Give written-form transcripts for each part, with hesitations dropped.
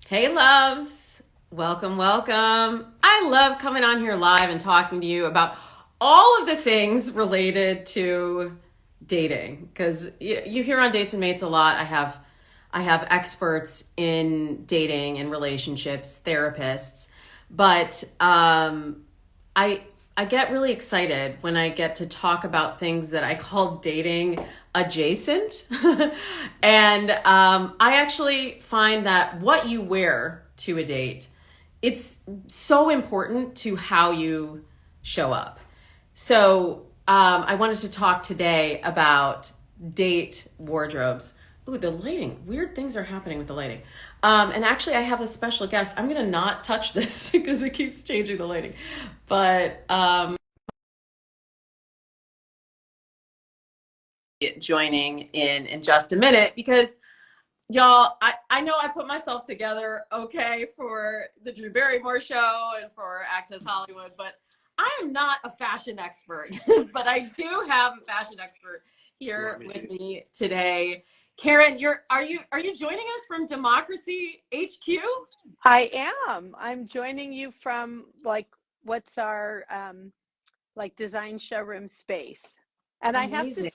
Hey, loves. Welcome, welcome. I love coming on here live and talking to you about all of the things related to dating because you hear on Dates and Mates a lot. I have experts in dating and relationships, therapists, but I I get really excited when I get to talk about things that I call dating adjacent. And I actually find that what you wear to a date, it's so important to how you show up. So I wanted to talk today about date wardrobes. Ooh, the lighting. Weird things are happening with the lighting. And actually, I have a special guest. I'm going to not touch this because it keeps changing the lighting. But joining in just a minute because y'all, I know I put myself together okay for the Drew Barrymore show and for Access Hollywood, but I am not a fashion expert. But I do have a fashion expert here with me today. Caren, are you joining us from Democracy HQ? I am. I'm joining you from what's our design showroom space. And I have to Amazing.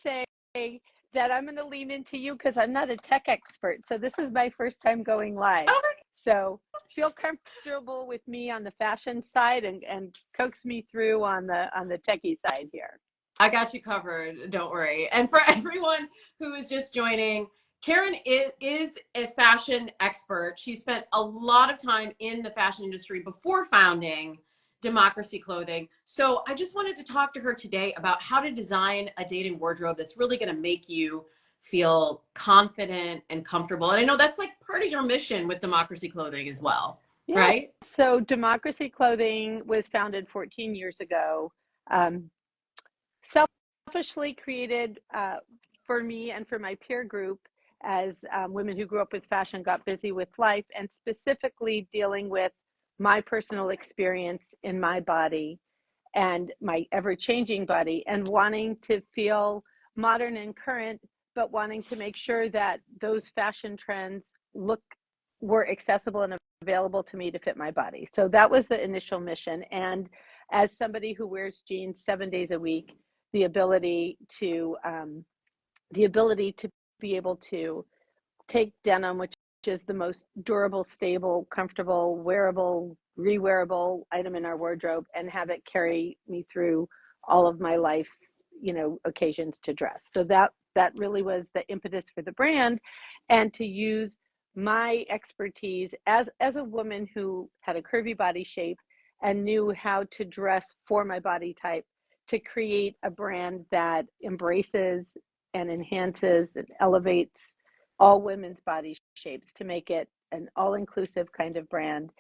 say that I'm going to lean into you because I'm not a tech expert. So this is my first time going live. Oh, So feel comfortable with me on the fashion side and coax me through on the techie side here. I got you covered. Don't worry. And for everyone who is just joining, Caren is a fashion expert. She spent a lot of time in the fashion industry before founding Democracy Clothing. So I just wanted to talk to her today about how to design a dating wardrobe that's really going to make you feel confident and comfortable. And I know that's like part of your mission with Democracy Clothing as well, Yes. right? So Democracy Clothing was founded 14 years ago. Um, Selfishly created for me and for my peer group as women who grew up with fashion, got busy with life, and specifically dealing with my personal experience in my body and my ever changing body, and wanting to feel modern and current, but wanting to make sure that those fashion trends look were accessible and available to me to fit my body. So that was the initial mission. And as somebody who wears jeans 7 days a week, the ability to be able to take denim, which is the most durable, stable, comfortable, wearable, rewearable item in our wardrobe, and have it carry me through all of my life's, occasions to dress. So that really was the impetus for the brand, and to use my expertise as a woman who had a curvy body shape and knew how to dress for my body type, to create a brand that embraces and enhances and elevates all women's body shapes, to make it an all-inclusive kind of brand.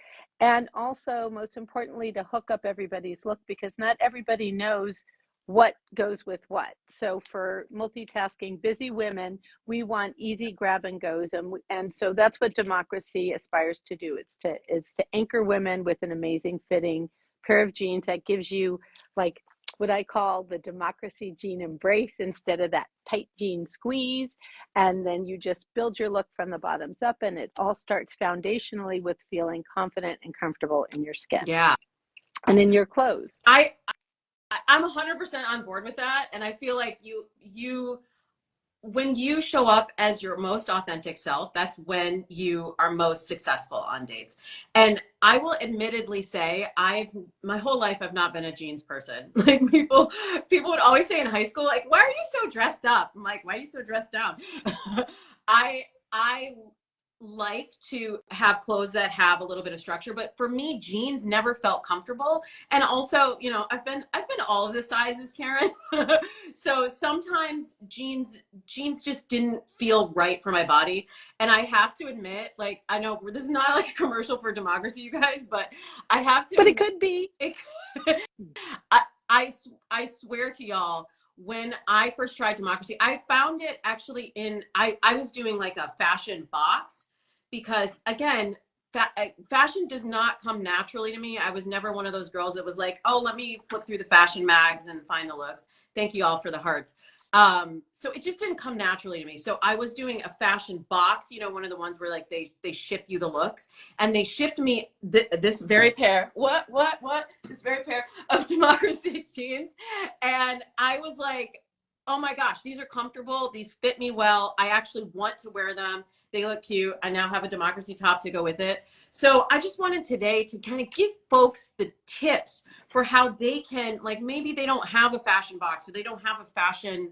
And also, most importantly, to hook up everybody's look, because not everybody knows what goes with what. So for multitasking busy women, we want easy grab and goes, and so that's what Democracy aspires to do. It's to anchor women with an amazing fitting pair of jeans that gives you, like, what I call the Democracy jean embrace instead of that tight jean squeeze. And then you just build your look from the bottoms up, and it all starts foundationally with feeling confident and comfortable in your skin Yeah. and in your clothes. I'm 100% on board with that, and I feel like you when you show up as your most authentic self, that's when you are most successful on dates. And I will admittedly say, I've my whole life I've not been a jeans person. Like people would always say in high school, like, why are you so dressed up? I'm like, why are you so dressed down? I like to have clothes that have a little bit of structure, but for me, jeans never felt comfortable. And also, I've been all of the sizes, Caren. So sometimes jeans just didn't feel right for my body. And I have to admit, like, I know this is not like a commercial for Democracy, you guys, but I have to But it admit, could be. it, I swear to y'all, when I first tried Democracy, I found it actually I was doing like a fashion box because, again, fashion does not come naturally to me. I was never one of those girls that was like, oh, let me flip through the fashion mags and find the looks. Thank you all for the hearts. So it just didn't come naturally to me. So I was doing a fashion box, one of the ones where like they ship you the looks, and they shipped me this very pair. What? This very pair of Democracy jeans, and I was like, oh my gosh, these are comfortable. These fit me well. I actually want to wear them. They look cute. I now have a Democracy top to go with it. So I just wanted today to kind of give folks the tips for how they can, like, maybe they don't have a fashion box or they don't have a fashion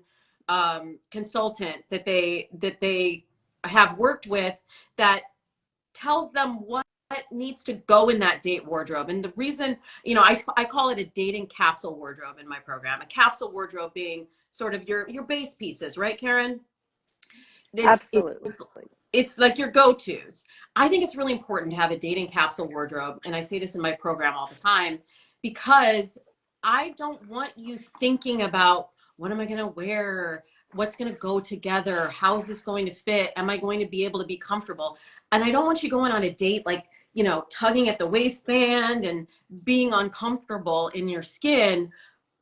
consultant that they have worked with that tells them what needs to go in that date wardrobe. And the reason, I call it a dating capsule wardrobe in my program. A capsule wardrobe being sort of your base pieces, right, Caren? It's Absolutely. it's like your go-tos. I think it's really important to have a dating capsule wardrobe, and I say this in my program all the time because I don't want you thinking about what am I going to wear, what's going to go together, how is this going to fit, am I going to be able to be comfortable? And I don't want you going on a date like, tugging at the waistband and being uncomfortable in your skin.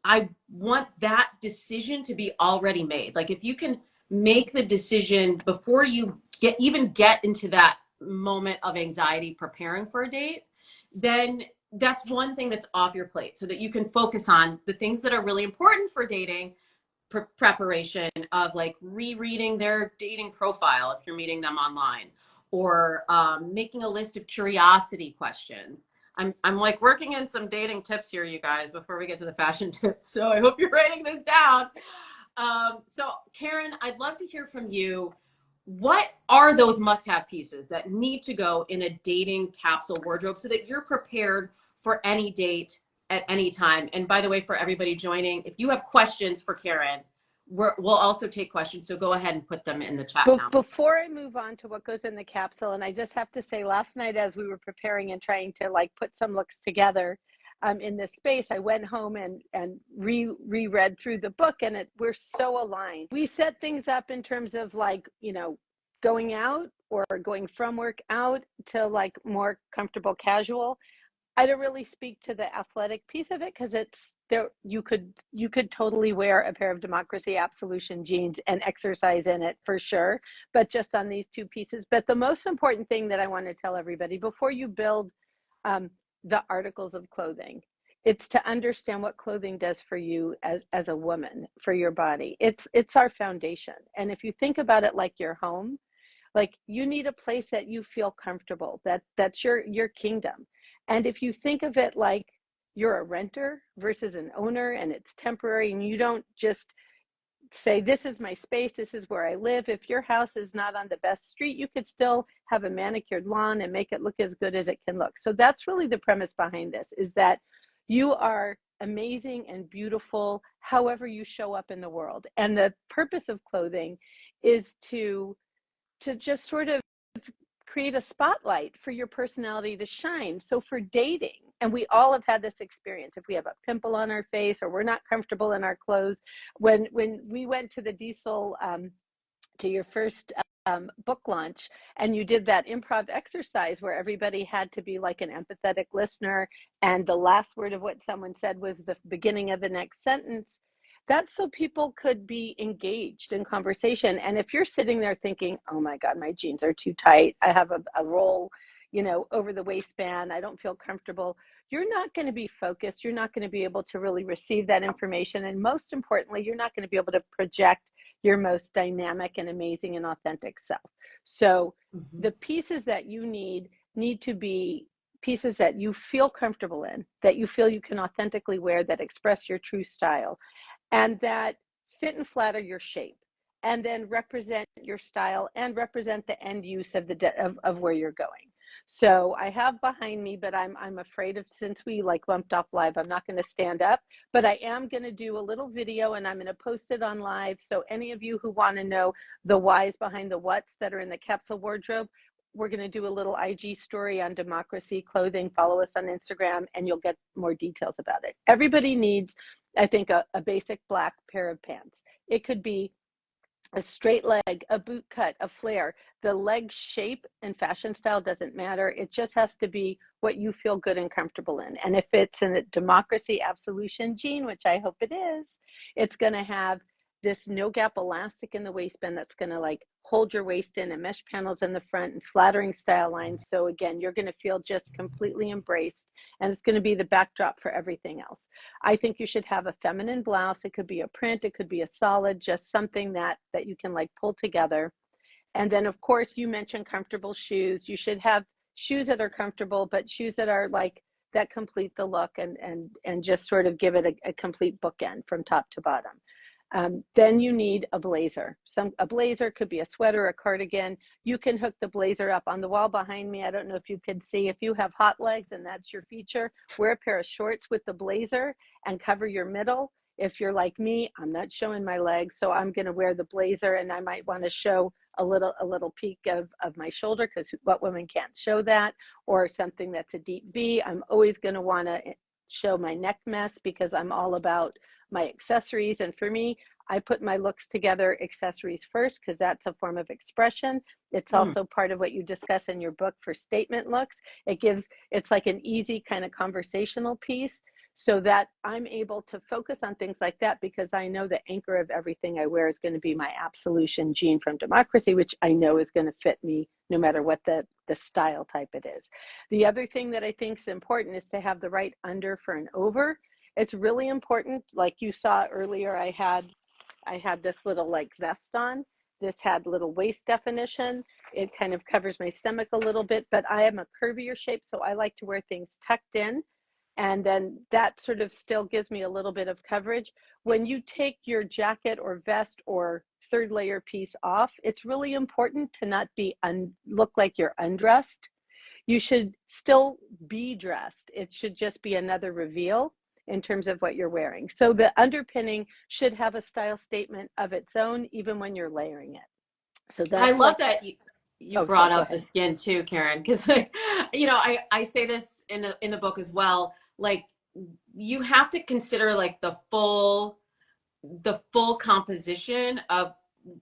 I want that decision to be already made. Like if you can make the decision before you get into that moment of anxiety preparing for a date, then that's one thing that's off your plate so that you can focus on the things that are really important for dating preparation of like rereading their dating profile if you're meeting them online or making a list of curiosity questions. I'm like working in some dating tips here, you guys, before we get to the fashion tips. So I hope you're writing this down. So Caren, I'd love to hear from you. What are those must-have pieces that need to go in a dating capsule wardrobe so that you're prepared for any date at any time? And by the way, for everybody joining, if you have questions for Caren, we'll also take questions. So go ahead and put them in the chat now. Before I move on to what goes in the capsule, and I just have to say, last night as we were preparing and trying to like put some looks together in this space, I went home and reread through the book, and we're so aligned. We set things up in terms of like, going out or going from work out to like more comfortable casual. I don't really speak to the athletic piece of it because it's there. You could totally wear a pair of Democracy Absolution jeans and exercise in it for sure, but just on these two pieces. But the most important thing that I want to tell everybody before you build the articles of clothing, it's to understand what clothing does for you as a woman, for your body. It's our foundation. And if you think about it like your home, like you need a place that you feel comfortable, that's your kingdom. And if you think of it like you're a renter versus an owner and it's temporary, and you don't just say, this is my space, this is where I live. If your house is not on the best street, you could still have a manicured lawn and make it look as good as it can look. So that's really the premise behind this, is that you are amazing and beautiful however you show up in the world. And the purpose of clothing is to just sort of create a spotlight for your personality to shine. So for dating, and we all have had this experience, if we have a pimple on our face or we're not comfortable in our clothes, when we went to the Diesel to your first book launch, and you did that improv exercise where everybody had to be like an empathetic listener, and the last word of what someone said was the beginning of the next sentence. That's so people could be engaged in conversation. And if you're sitting there thinking, oh my God, my jeans are too tight, I have a roll, over the waistband, I don't feel comfortable, you're not going to be focused. You're not going to be able to really receive that information. And most importantly, you're not going to be able to project your most dynamic and amazing and authentic self. So the pieces that you need to be pieces that you feel comfortable in, that you feel you can authentically wear, that express your true style, and that fit and flatter your shape, and then represent your style and represent the end use of of where you're going. So I have behind me, but I'm afraid of, since we like bumped off live, I'm not going to stand up, but I am going to do a little video and I'm going to post it on live. So any of you who want to know the whys behind the whats that are in the capsule wardrobe, we're going to do a little IG story on Democracy Clothing. Follow us on Instagram and you'll get more details about it. Everybody needs, I think, a basic black pair of pants. It could be a straight leg, a boot cut, a flare. The leg shape and fashion style doesn't matter. It just has to be what you feel good and comfortable in. And if it's in a Democracy Absolution jean, which I hope it is, it's going to have this no gap elastic in the waistband that's going to like hold your waist in, and mesh panels in the front, and flattering style lines. So again, you're going to feel just completely embraced, and it's going to be the backdrop for everything else. I think you should have a feminine blouse. It could be a print, it could be a solid, just something that you can like pull together. And then of course you mentioned comfortable shoes. You should have shoes that are comfortable, but shoes that are like that complete the look, and just sort of give it a complete bookend from top to bottom. Then you need a blazer. A blazer could be a sweater, a cardigan. You can hook the blazer up on the wall behind me. I don't know if you can see. If you have hot legs and that's your feature, wear a pair of shorts with the blazer and cover your middle. If you're like me, I'm not showing my legs, so I'm going to wear the blazer, and I might want to show a little peek of my shoulder, because what women can't show that, or something that's a deep V. I'm always going to want to show my neck mess, because I'm all about my accessories. And for me, I put my looks together, accessories first, because that's a form of expression. It's also part of what you discuss in your book for statement looks. It's like an easy kind of conversational piece, so that I'm able to focus on things like that, because I know the anchor of everything I wear is going to be my Absolution jean from Democracy, which I know is going to fit me no matter what the style type it is. The other thing that I think is important is to have the right under for an over. It's really important. Like you saw earlier, I had this little like vest on. This had little waist definition. It kind of covers my stomach a little bit, but I am a curvier shape, so I like to wear things tucked in. And then that sort of still gives me a little bit of coverage. When you take your jacket or vest or third layer piece off, it's really important to not look like you're undressed. You should still be dressed. It should just be another reveal in terms of what you're wearing. So the underpinning should have a style statement of its own, even when you're layering it. So that's I love that you brought up the skin too, Caren, because like, I say this in the book as well. Like, you have to consider like the full composition of,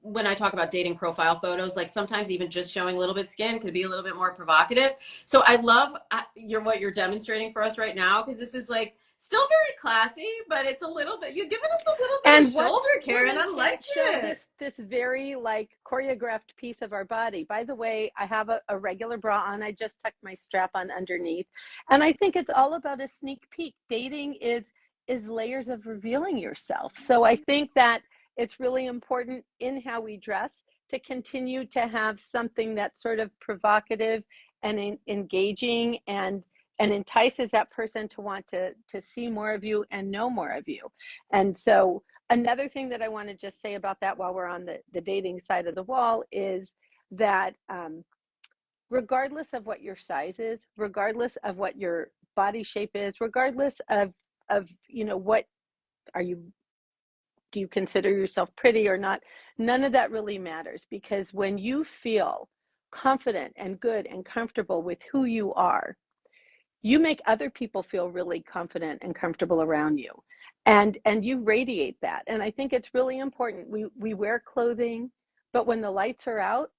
when I talk about dating profile photos, like sometimes even just showing a little bit skin could be a little bit more provocative. So I love what you're demonstrating for us right now, because this is like still very classy, but it's a little bit, you're giving us a little bit of shoulder, Caren. I like it. This very like choreographed piece of our body. By the way, I have a regular bra on. I just tucked my strap on underneath. And I think it's all about a sneak peek. Dating is layers of revealing yourself. So I think that it's really important in how we dress to continue to have something that's sort of provocative and engaging, and entices that person to want to see more of you and know more of you. And so another thing that I want to just say about that, while we're on the dating side of the wall, is that regardless of what your size is, regardless of what your body shape is, regardless of what do you consider yourself pretty or not, none of that really matters, because when you feel confident and good and comfortable with who you are, you make other people feel really confident and comfortable around you, and you radiate that. And I think it's really important. We wear clothing, but when the lights are out,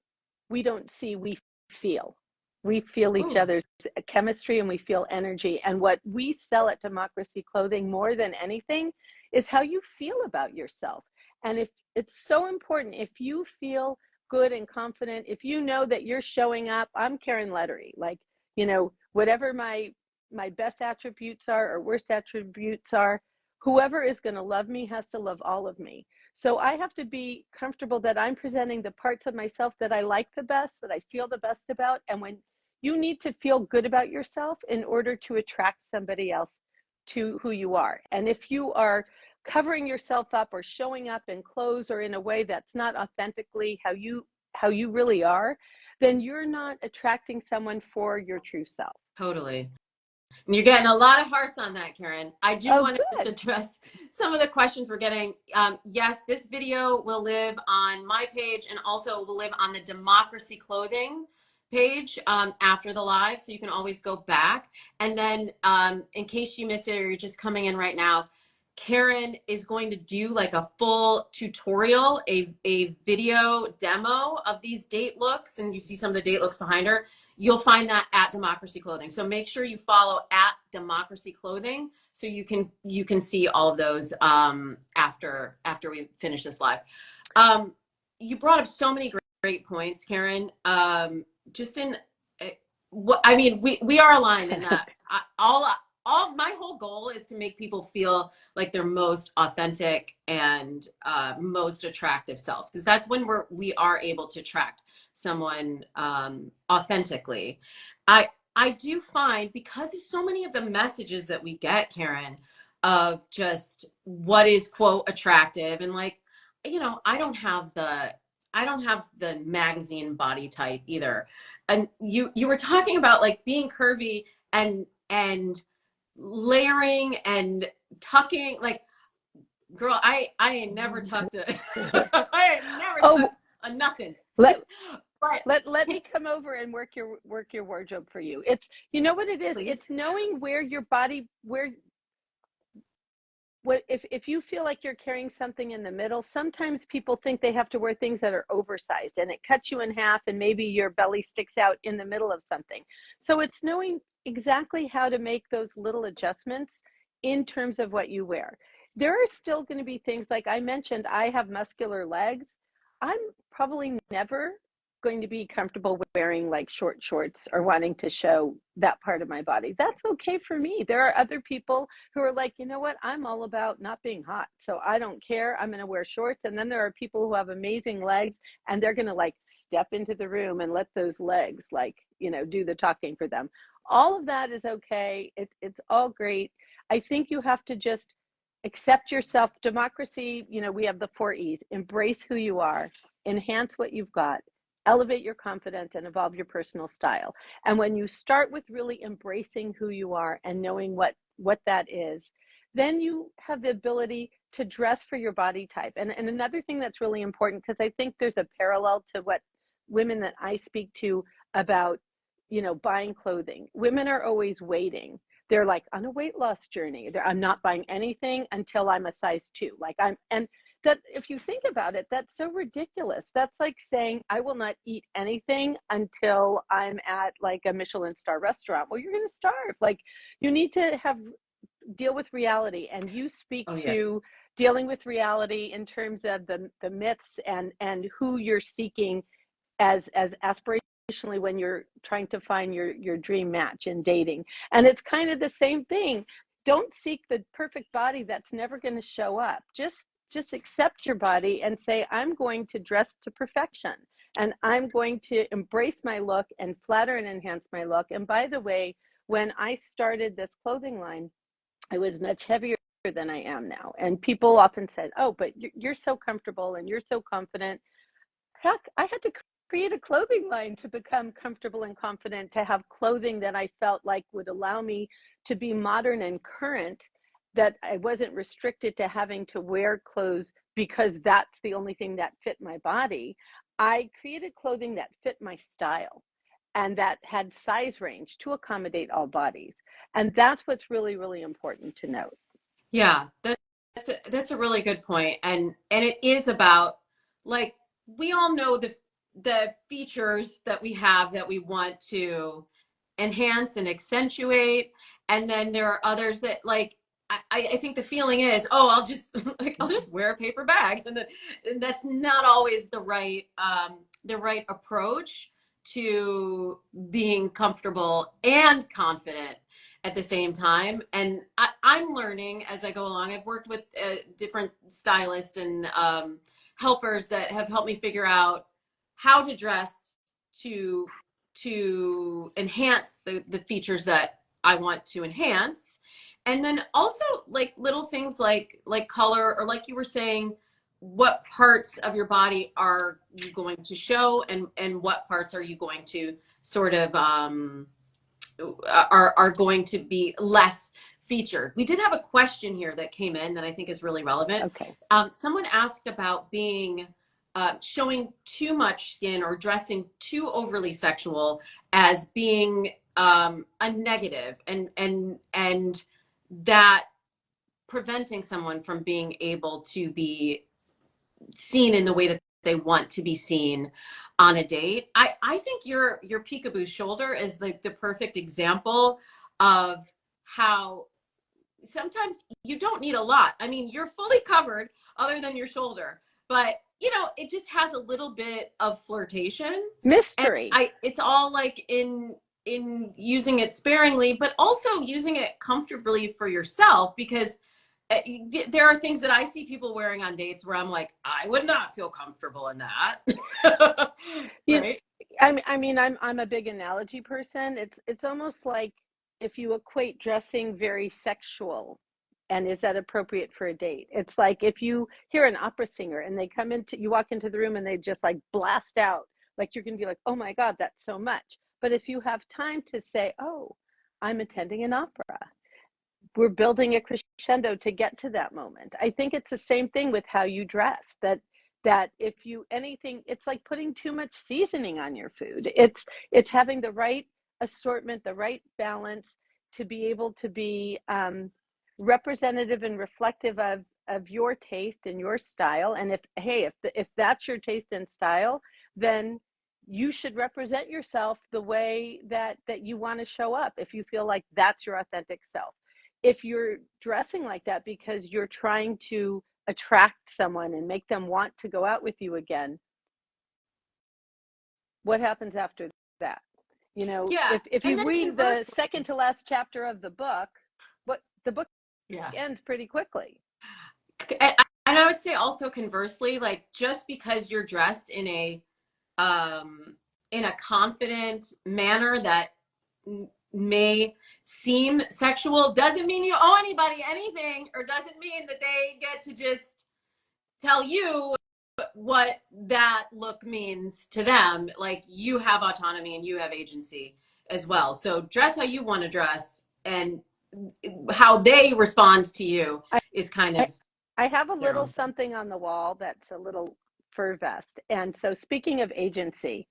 we don't see, we feel each other's chemistry, and we feel energy. And what we sell at Democracy Clothing more than anything is how you feel about yourself. And if it's so important, if you feel good and confident, if you know that you're showing up, I'm Caren Lettiere, like, whatever my best attributes are or worst attributes are, whoever is going to love me has to love all of me. So I have to be comfortable that I'm presenting the parts of myself that I like the best, that I feel the best about. And when you need to feel good about yourself in order to attract somebody else to who you are. And if you are covering yourself up or showing up in clothes or in a way that's not authentically how you really are, then you're not attracting someone for your true self. Totally. And you're getting a lot of hearts on that, Caren. I do want to just address some of the questions we're getting. Yes, this video will live on my page, and also will live on the Democracy Clothing page after the live, so you can always go back. And then in case you missed it or you're just coming in right now, Caren is going to do like a full tutorial, a video demo of these date looks, and you see some of the date looks behind her. You'll find that at Democracy Clothing. So make sure you follow at democracy clothing. So you can see all of those after we finish this live. You brought up so many great points, Caren. Just in what I mean, we are aligned in that all my whole goal is to make people feel like their most authentic and most attractive self, because that's when we are able to attract someone authentically. I do find, because of so many of the messages that we get, Caren, of just what is quote attractive, and like, you know, I don't have the magazine body type either. And you were talking about like being curvy and layering and tucking. Like, girl, I ain't never tucked a I ain't never Oh, tucked a nothing. let But let me come over and work your wardrobe for you. It's, you know what it is? please. It's knowing where your body, where, what, if you feel like you're carrying something in the middle. Sometimes people think they have to wear things that are oversized and it cuts you in half and maybe your belly sticks out in the middle of something. So it's knowing exactly how to make those little adjustments in terms of what you wear. There are still going to be things, like I mentioned, I have muscular legs. I'm probably never going to be comfortable wearing like short shorts or wanting to show that part of my body. That's okay for me. There are other people who are like, you know what, I'm all about not being hot, so I don't care, I'm going to wear shorts. And then there are people who have amazing legs and they're going to like step into the room and let those legs, like, you know, do the talking for them. All of that is okay. It's all great. I think you have to just accept yourself. Democracy, you know, we have the 4 E's: embrace who you are, enhance what you've got, elevate your confidence, and evolve your personal style. And when you start with really embracing who you are and knowing what that is, then you have the ability to dress for your body type. And another thing that's really important, because I think there's a parallel to what women that I speak to about, you know, buying clothing. Women are always waiting. They're like on a weight loss journey. I'm not buying anything until I'm a size 2. Like and that, if you think about it, that's so ridiculous. That's like saying, I will not eat anything until I'm at like a Michelin star restaurant. Well, you're going to starve. Like, you need to deal with reality. And you speak Oh yeah. to dealing with reality in terms of the myths and who you're seeking as aspirationally when you're trying to find your dream match in dating. And it's kind of the same thing. Don't seek the perfect body that's never going to show up. Just accept your body and say, I'm going to dress to perfection, and I'm going to embrace my look and flatter and enhance my look. And by the way, when I started this clothing line, I was much heavier than I am now. And people often said, oh, but you're so comfortable and you're so confident. Heck, I had to create a clothing line to become comfortable and confident, to have clothing that I felt like would allow me to be modern and current, that I wasn't restricted to having to wear clothes because that's the only thing that fit my body. I created clothing that fit my style and that had size range to accommodate all bodies. And that's what's really, really important to note. Yeah, that's a really good point. And it is about, like, we all know the features that we have that we want to enhance and accentuate. And then there are others that, like, I think the feeling is, oh, I'll just like I'll just wear a paper bag. And that's not always the right approach to being comfortable and confident at the same time. And I'm learning as I go along. I've worked with different stylists and helpers that have helped me figure out how to dress to enhance the features that I want to enhance. And then also like little things like color, or like you were saying, what parts of your body are you going to show, and what parts are you going to sort of are going to be less featured. We did have a question here that came in that I think is really relevant. Okay. Someone asked about being showing too much skin or dressing too overly sexual as being a negative, and that preventing someone from being able to be seen in the way that they want to be seen on a date. I think your peekaboo shoulder is like the perfect example of how sometimes you don't need a lot. I mean, you're fully covered other than your shoulder, but it just has a little bit of flirtation. And Mystery. it's all like in using it sparingly, but also using it comfortably for yourself, because there are things that I see people wearing on dates where I'm like, I would not feel comfortable in that. You, Right? I'm a big analogy person. It's almost like if you equate dressing very sexual, and is that appropriate for a date? It's like if you hear an opera singer and you walk into the room and they just like blast out, like you're going to be like, oh my God, that's so much. But if you have time to say, oh, I'm attending an opera, we're building a crescendo to get to that moment. I think it's the same thing with how you dress, that if you anything, it's like putting too much seasoning on your food. It's having the right assortment, the right balance to be able to be representative and reflective of your taste and your style. And if that's your taste and style, then you should represent yourself the way that you want to show up, if you feel like that's your authentic self. If you're dressing like that because you're trying to attract someone and make them want to go out with you again, what happens after that? Yeah. If And you then read the conversely, second to last chapter of the book, what the book yeah. ends pretty quickly. And I would say also conversely, like just because you're dressed um in a confident manner that may seem sexual doesn't mean you owe anybody anything, or doesn't mean that they get to just tell you what that look means to them. Like, you have autonomy and you have agency as well. So dress how you want to dress, and how they respond to you I, is kind I of I have a their little own thing. something on the wall that's a little fur vest. And so, speaking of agency,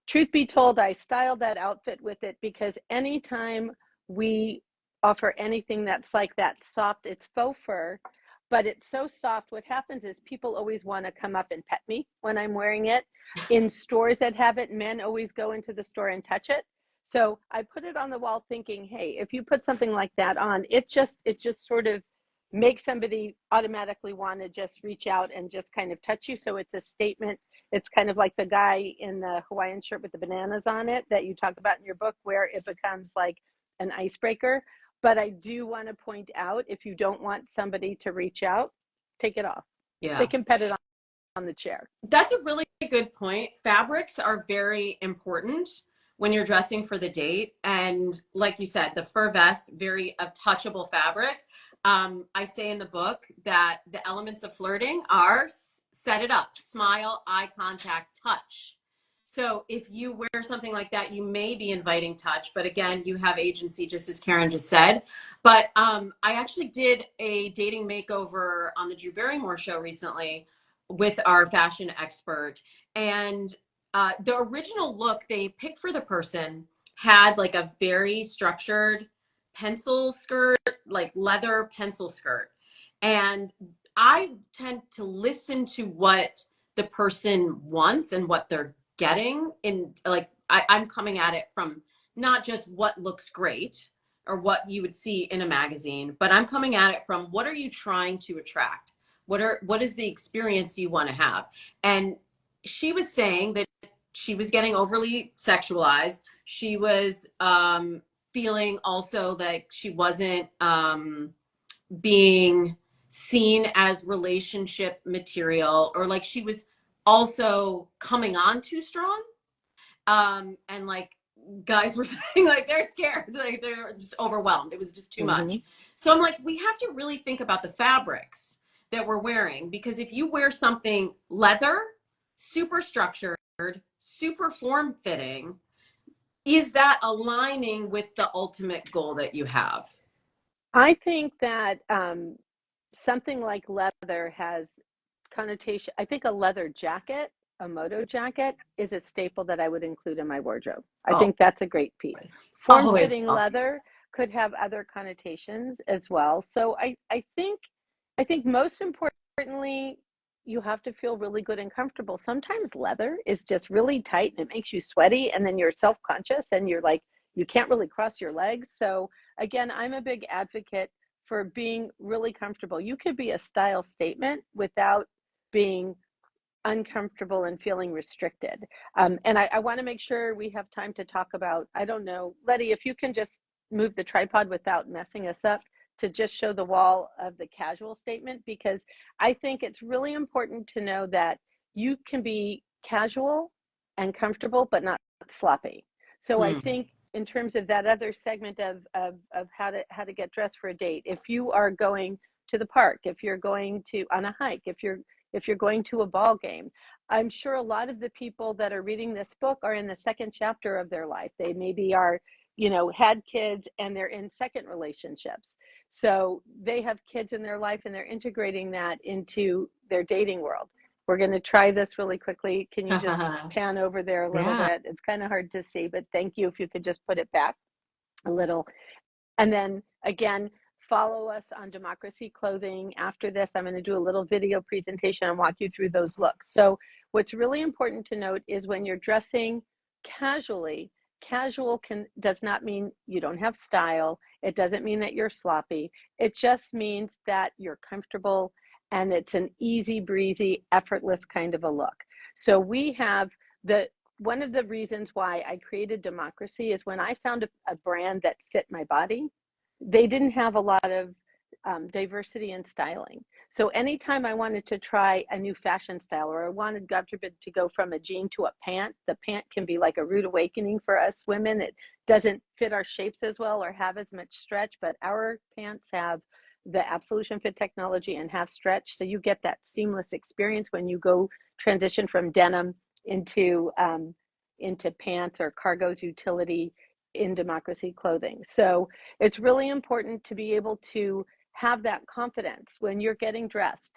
truth be told, I styled that outfit with it because anytime we offer anything that's like that soft, it's faux fur, but it's so soft. What happens is people always want to come up and pet me when I'm wearing it. In stores that have it, men always go into the store and touch it. So I put it on the wall thinking, hey, if you put something like that on, it just sort of make somebody automatically want to just reach out and just kind of touch you. So it's a statement. It's kind of like the guy in the Hawaiian shirt with the bananas on it that you talk about in your book, where it becomes like an icebreaker. But I do want to point out, if you don't want somebody to reach out, take it off. They Yeah. can pet it on the chair. That's a really good point. Fabrics are very important when you're dressing for the date. And like you said, the fur vest, very a touchable fabric. I say in the book that the elements of flirting are set it up, smile, eye contact, touch. So if you wear something like that, you may be inviting touch, but again, you have agency, just as Caren just said. But I actually did a dating makeover on the Drew Barrymore show recently with our fashion expert. And the original look they picked for the person had like a very structured pencil skirt, like leather pencil skirt. And I tend to listen to what the person wants and what they're getting. In like, I'm coming at it from not just what looks great or what you would see in a magazine, but I'm coming at it from what are you trying to attract? What is the experience you want to have? And she was saying that she was getting overly sexualized. She was feeling also like she wasn't being seen as relationship material, or like she was also coming on too strong. And like guys were saying like they're scared, like they're just overwhelmed, it was just too Mm-hmm. much. So I'm like, we have to really think about the fabrics that we're wearing, because if you wear something leather, super structured, super form fitting, is that aligning with the ultimate goal that you have? I think that something like leather has connotation. I think a leather jacket, a moto jacket, is a staple that I would include in my wardrobe. I think that's a great piece. Always, Form-fitting leather could have other connotations as well. So I think most importantly, you have to feel really good and comfortable. Sometimes leather is just really tight and it makes you sweaty, and then you're self-conscious and you're like, you can't really cross your legs. So again, I'm a big advocate for being really comfortable. You could be a style statement without being uncomfortable and feeling restricted. And I want to make sure we have time to talk about, I don't know, Letty, if you can just move the tripod without messing us up to just show the wall of the casual statement, because I think it's really important to know that you can be casual and comfortable, but not sloppy. So I think in terms of that other segment of how to get dressed for a date, if you are going to the park, if you're going to on a hike, if you're going to a ball game, I'm sure a lot of the people that are reading this book are in the second chapter of their life. They maybe are, had kids and they're in second relationships. So they have kids in their life and they're integrating that into their dating world. We're going to try this really quickly. Can you just pan over there a little bit? It's kind of hard to see, but thank you if you could just put it back a little. And then again, follow us on Democracy Clothing. After this, I'm going to do a little video presentation and walk you through those looks. So what's really important to note is when you're dressing casually, casual does not mean you don't have style. It doesn't mean that you're sloppy. It just means that you're comfortable and it's an easy breezy, effortless kind of a look. So we have one of the reasons why I created Democracy is when I found a brand that fit my body, they didn't have a lot of diversity in styling. So anytime I wanted to try a new fashion style, or I wanted, God forbid, to go from a jean to a pant, the pant can be like a rude awakening for us women. It doesn't fit our shapes as well or have as much stretch, but our pants have the Absolution Fit technology and have stretch. So you get that seamless experience when you go transition from denim into pants or cargo's utility in Democracy Clothing. So it's really important to be able to have that confidence when you're getting dressed.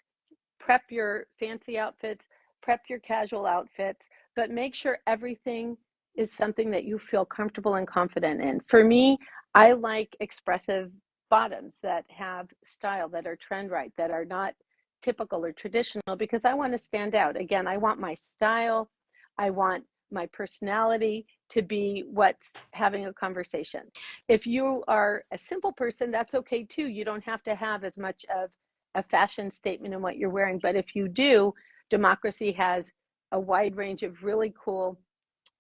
Prep your fancy outfits, prep your casual outfits, but make sure everything is something that you feel comfortable and confident in. For me, I like expressive bottoms that have style, that are trend right, that are not typical or traditional, because I want to stand out. Again, I want my style, I want my personality to be what's having a conversation. If you are a simple person, that's okay too. You don't have to have as much of a fashion statement in what you're wearing. But if you do, Democracy has a wide range of really cool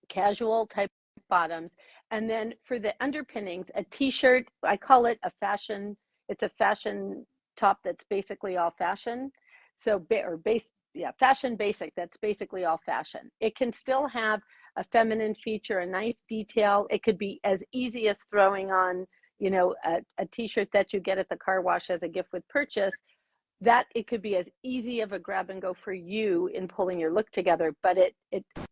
casual type bottoms. And then for the underpinnings, a t-shirt, I call it it's a fashion top that's basically all fashion. So, fashion basic, that's basically all fashion. It can still have a feminine feature, a nice detail. It could be as easy as throwing on, a t-shirt that you get at the car wash as a gift with purchase. That it could be as easy of a grab and go for you in pulling your look together, but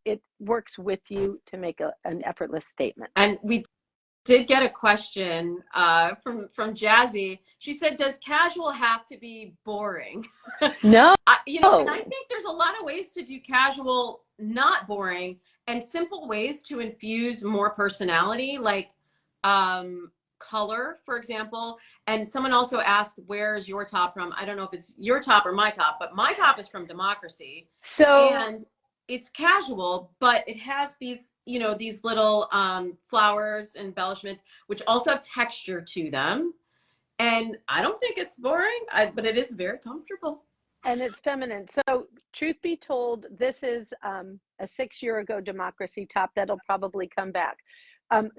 it works with you to make an effortless statement. And we did get a question from Jazzy. She said, "Does casual have to be boring?" No. And I think there's a lot of ways to do casual not boring, and simple ways to infuse more personality, like color, for example. And someone also asked, "Where's your top from?" I don't know if it's your top or my top, but my top is from Democracy. And it's casual, but it has these, these little flowers and embellishments, which also have texture to them. And I don't think it's boring, but it is very comfortable. And it's feminine. So truth be told, this is a 6-year ago Democracy top that'll probably come back.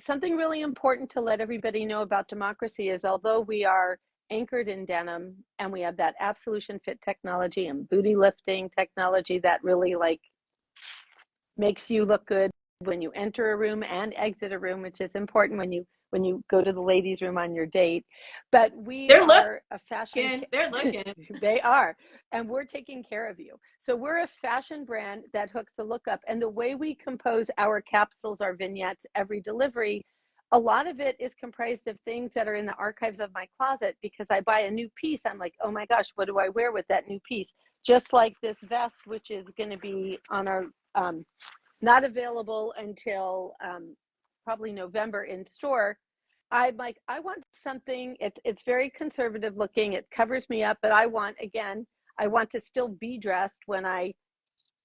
Something really important to let everybody know about Democracy is, although we are anchored in denim and we have that Absolution Fit technology and booty lifting technology that really makes you look good when you enter a room and exit a room, which is important when you go to the ladies' room on your date. But they're a fashion. They're looking. They are, and we're taking care of you. So we're a fashion brand that hooks the look up, and the way we compose our capsules, our vignettes, every delivery, a lot of it is comprised of things that are in the archives of my closet, because I buy a new piece, I'm like, oh my gosh, what do I wear with that new piece? Just like this vest, which is going to be on our not available until probably November in store. I'm like, I want something, it's very conservative looking, it covers me up, but I want to still be dressed when I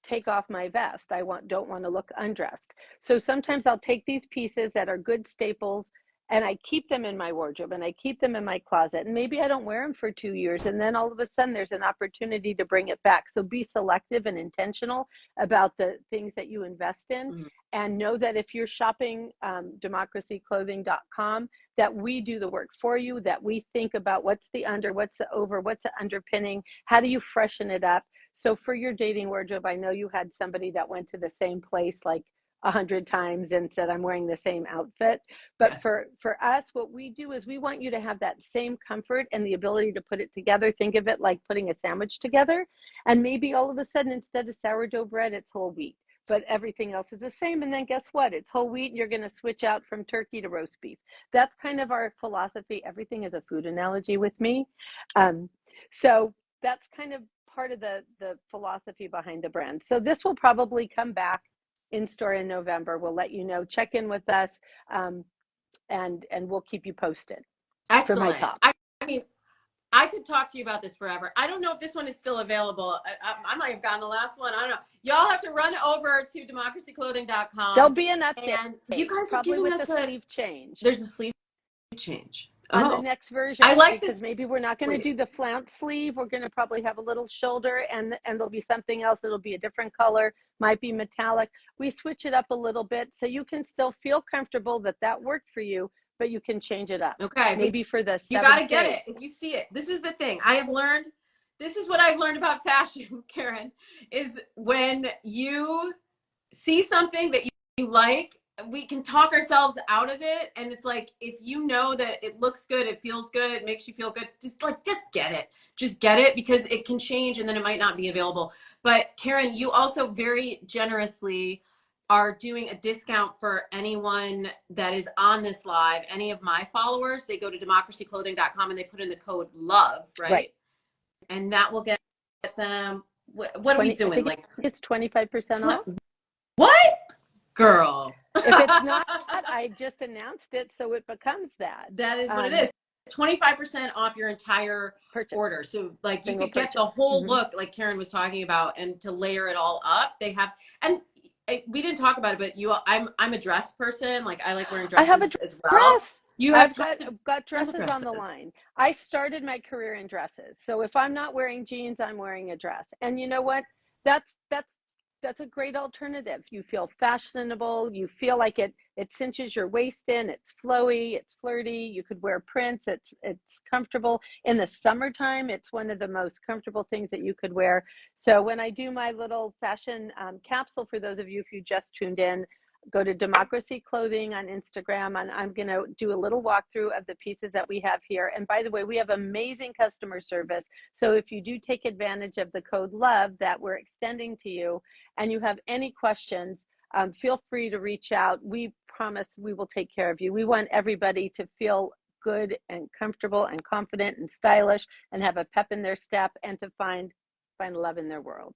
take off my vest. Don't want to look undressed. So sometimes I'll take these pieces that are good staples and I keep them in my wardrobe and I keep them in my closet. And maybe I don't wear them for 2 years. And then all of a sudden there's an opportunity to bring it back. So be selective and intentional about the things that you invest in. Mm-hmm. And know that if you're shopping democracyclothing.com, that we do the work for you, that we think about what's the under, what's the over, what's the underpinning, how do you freshen it up? So for your dating wardrobe, I know you had somebody that went to the same place like 100 times and said, I'm wearing the same outfit. But yeah. for us, what we do is we want you to have that same comfort and the ability to put it together. Think of it like putting a sandwich together. And maybe all of a sudden, instead of sourdough bread, it's whole wheat. But everything else is the same. And then guess what? It's whole wheat. And you're going to switch out from turkey to roast beef. That's kind of our philosophy. Everything is a food analogy with me. So that's kind of part of the philosophy behind the brand. So this will probably come back in store in November. We'll let you know. Check in with us, and we'll keep you posted. Excellent. For my top. I mean, I could talk to you about this forever. I don't know if this one is still available. I might have gotten the last one. I don't know. Y'all have to run over to democracyclothing.com. There'll be an update. And you guys probably are giving with us a sleeve change. There's a sleeve change. On the next version. I like because this. Maybe we're not going to do the flounce sleeve. We're going to probably have a little shoulder and there'll be something else. It'll be a different color, might be metallic. We switch it up a little bit so you can still feel comfortable that worked for you, but you can change it up. Okay. Maybe for the you got to get it. If you see it, this is the thing this is what I've learned about fashion, Caren, is when you see something that you like, we can talk ourselves out of it. And it's like, if you know that it looks good, it feels good, it makes you feel good, just get it. Just get it, because it can change and then it might not be available. But Caren, you also very generously are doing a discount for anyone that is on this live. Any of my followers, they go to democracyclothing.com and they put in the code LOVE, right? And that will get them, what are we doing? Like it's 25% off. What? Girl. If it's not, I just announced it, so it becomes that. That is what it is. 25% off your entire order. So like you could get the whole look like Caren was talking about, and to layer it all up. They have, and we didn't talk about it, but I'm a dress person. Like I like wearing dresses I have a dress as well. You have got dresses on the line. I started my career in dresses. So if I'm not wearing jeans, I'm wearing a dress. And you know what? That's a great alternative. You feel fashionable. You feel like it cinches your waist in. It's flowy. It's flirty. You could wear prints. It's comfortable. In the summertime, it's one of the most comfortable things that you could wear. So when I do my little fashion capsule, for those of you, if you just tuned in, go to Democracy Clothing on Instagram, and I'm going to do a little walkthrough of the pieces that we have here. And by the way, we have amazing customer service. So if you do take advantage of the code LOVE that we're extending to you, and you have any questions, feel free to reach out. We promise we will take care of you. We want everybody to feel good and comfortable and confident and stylish and have a pep in their step, and to find love in their world,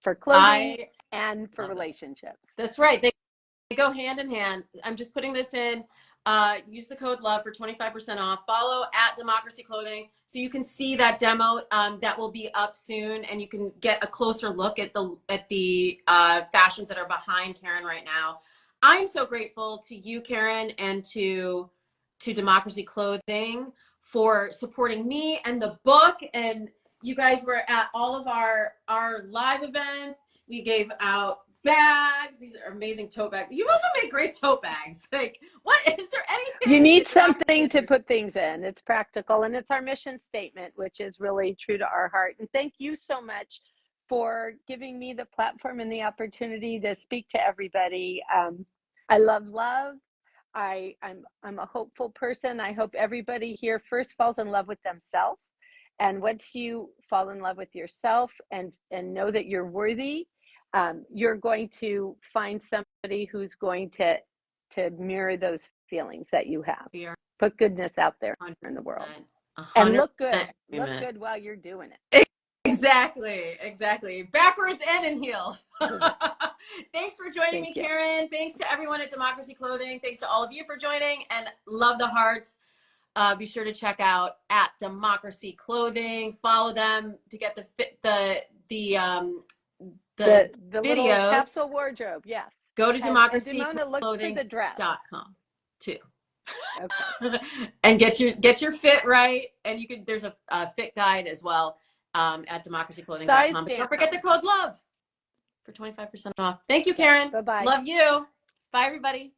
for clothing and for relationships. That's right. They go hand in hand. I'm just putting this in. Use the code LOVE for 25% off. Follow at Democracy Clothing so you can see that demo that will be up soon, and you can get a closer look at the fashions that are behind Caren right now. I'm so grateful to you, Caren, and to Democracy Clothing for supporting me and the book. And you guys were at all of our live events. We gave out bags. These are amazing tote bags. You also make great tote bags. Like, what is there anything? You need something to put things in. It's practical, and it's our mission statement, which is really true to our heart. And thank you so much for giving me the platform and the opportunity to speak to everybody. I love love. I'm a hopeful person. I hope everybody here first falls in love with themselves. And once you fall in love with yourself and know that you're worthy, you're going to find somebody who's going to mirror those feelings that you have. Put goodness out there in the world. And look good. Look good while you're doing it. Exactly. Backwards and in heels. Thanks for joining me, Caren. Thanks to everyone at Democracy Clothing. Thanks to all of you for joining, and love the hearts. Be sure to check out at Democracy Clothing. Follow them to get the the the little videos, capsule wardrobe. Yes. go to And Damona, look for the dress. democracyclothing.com too. Okay. And get your fit right. And you can, there's a fit guide as well at Size democracyclothing.com. But don't forget the down. code LOVE for 25% off. Thank you, Caren. Bye-bye. Love you. Bye, everybody.